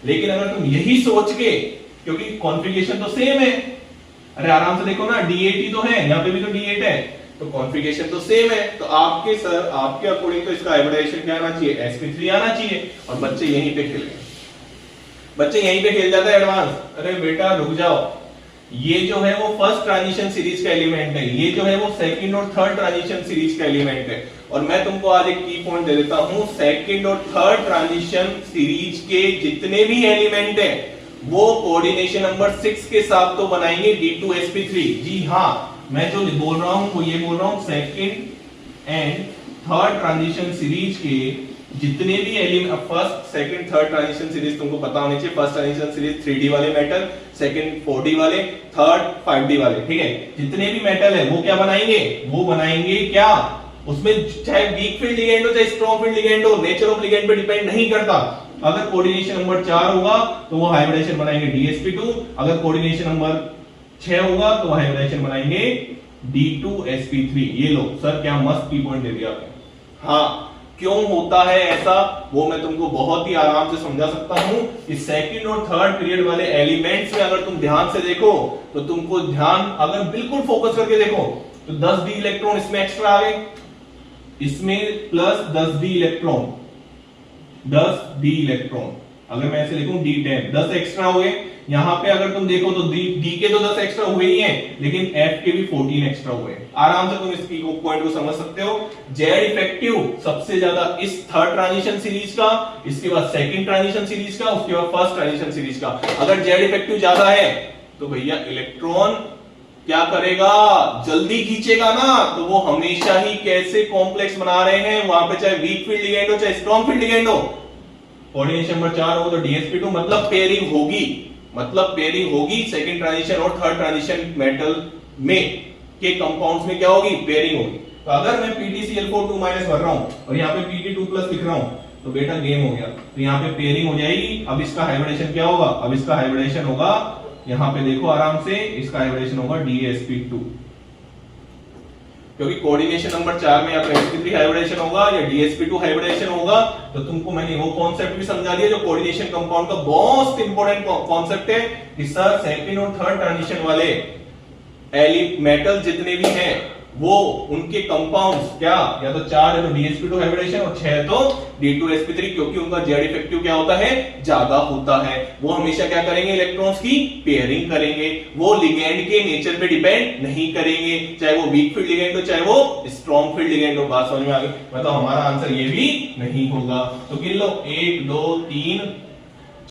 लेकिन अगर तुम यही सोच के, क्योंकि कॉन्फ़िगरेशन तो सेम है, अरे आराम से देखो ना, D8 ही तो है, यहाँ पे भी तो D8 है, तो कॉन्फ़िगरेशन तो सेम है, तो आपके अकॉर्डिंग तो इसका हाइब्रिडाइजेशन क्या आना चाहिए, sp3 आना चाहिए, और बच्चे यहीं पे खेल गए, बच्चे यहीं पे खेल जाता है एडवांस। अरे बेटा रुक जाओ, ये जो है वो फर्स्ट ट्रांजिशन सीरीज का एलिमेंट है, ये जो है वो सेकंड और थर्ड ट्रांजिशन सीरीज का एलिमेंट है, और मैं तुमको आज एक की पॉइंट दे देता हूं, सेकंड और थर्ड ट्रांजिशन सीरीज के जितने भी एलिमेंट है वो कोऑर्डिनेशन नंबर 6 के साथ तो बनाएंगे D2sp3। जी हाँ, मैं जो बोल रहा हूं वो ये बोल रहा हूं, second and third transition series के जितने भी element, first second third transition series तुमको पता होनी चाहिए, फर्स्ट ट्रांजिशन सीरीज 3D वाले मेटल, सेकंड 4D वाले, थर्ड 5D वाले, ठीक है, जितने भी मेटल है वो क्या बनाएंगे, वो बनाएंगे क्या, उसमें चाहे वीक फील्ड लिगेंड हो चाहे स्ट्रॉन्ग फील्ड लिगेंड हो, नेचर ऑफ लिगेंड पे डिपेंड नहीं करता। अगर कोऑर्डिनेशन नंबर 4 होगा तो वो हाइब्रिडाइजेशन बनाएंगे DsP2, अगर कोऑर्डिनेशन नंबर 6 होगा तो हाइब्रिडाइजेशन बनाएंगे D2sp3। ये लो सर, क्या मस्त की पॉइंट दे दिया आपने। हाँ, क्यों होता है ऐसा वो मैं तुमको बहुत ही आराम से समझा सकता हूं कि सेकंड और थर्ड पीरियड वाले एलिमेंट्स में अगर तुम ध्यान से देखो तो तुमको ध्यान अगर बिल्कुल फोकस करके देखो तो 10d इलेक्ट्रॉन इसमें एक्स्ट्रा आ गए, इसमें plus 10d electron, 10d electron, अगर मैं ऐसे लिखूं D10, 10 एक्स्ट्रा हो गए। यहां पे अगर तुम देखो तो D के तो 10 एक्स्ट्रा हुए ही हैं, लेकिन F के भी 14 एक्स्ट्रा हुए। आराम से तुम इस पॉइंट को समझ सकते हो। जेड इफेक्टिव सबसे ज्यादा इस थर्ड ट्रांजिशन सीरीज का, इसके बाद सेकंड ट्रांजिशन सीरीज का, उसके बाद फर्स्ट ट्रांजिशन सीरीज का। अगर जेड इफेक्टिव ज्यादा है तो भैया इलेक्ट्रॉन क्या करेगा, जल्दी खींचेगा ना, तो वो हमेशा ही कैसे कॉम्प्लेक्स बना रहे हैं वहां पे, चाहे वीक फील्ड लिगेंड हो चाहे स्ट्रॉन्ग फील्ड लिगेंड हो। कोऑर्डिनेशन नंबर 4 हो तो DsP2, मतलब पेयरिंग होगी, मतलब पेयरिंग होगी सेकंड ट्रांजिशन और थर्ड ट्रांजिशन मेटल में के कंपाउंड्स में क्या होगी, पेयरिंग होगी। तो अगर मैं PtCl4 2- भर रहा हूं और यहाँ पे Pt2+ लिख रहा हूं तो बेटा गेम हो गया, तो यहाँ पे पेयरिंग हो जाएगी। अब इसका हाइब्रिडेशन क्या होगा, अब इसका हाइब्रिडेशन होगा, यहाँ पे देखो आराम से, इसका हाइब्रिडेशन होगा DsP2, क्योंकि कोऑर्डिनेशन नंबर 4 में या तो sp3 हाइब्रिडेशन होगा या DsP2 हाइब्रिडेशन होगा। तो तुमको मैंने वो कॉन्सेप्ट भी समझा दिया जो कोऑर्डिनेशन कंपाउंड का बहुत इंपॉर्टेंट कॉन्सेप्ट है कि सर सेकंड और थर्ड ट्रांजिशन वाले मेटल जितने भी हैं वो उनके कंपाउंड्स क्या, या तो 4 है तो DsP2 हाइब्रिडेशन और 6 है तो D2sp3, क्योंकि उनका जेड इफेक्टिव क्या होता है, ज्यादा होता है। वो हमेशा क्या करेंगे, इलेक्ट्रॉन्स की पेयरिंग करेंगे, वो लिगेंड के नेचर पे डिपेंड नहीं करेंगे, चाहे वो वीक फील्ड लिगेंड हो चाहे वो स्ट्रॉन्ग फील्ड लिगेंड हो। बात समझ में आ गई, मतलब हमारा आंसर ये भी नहीं होगा। तो गिन लो 1 2 3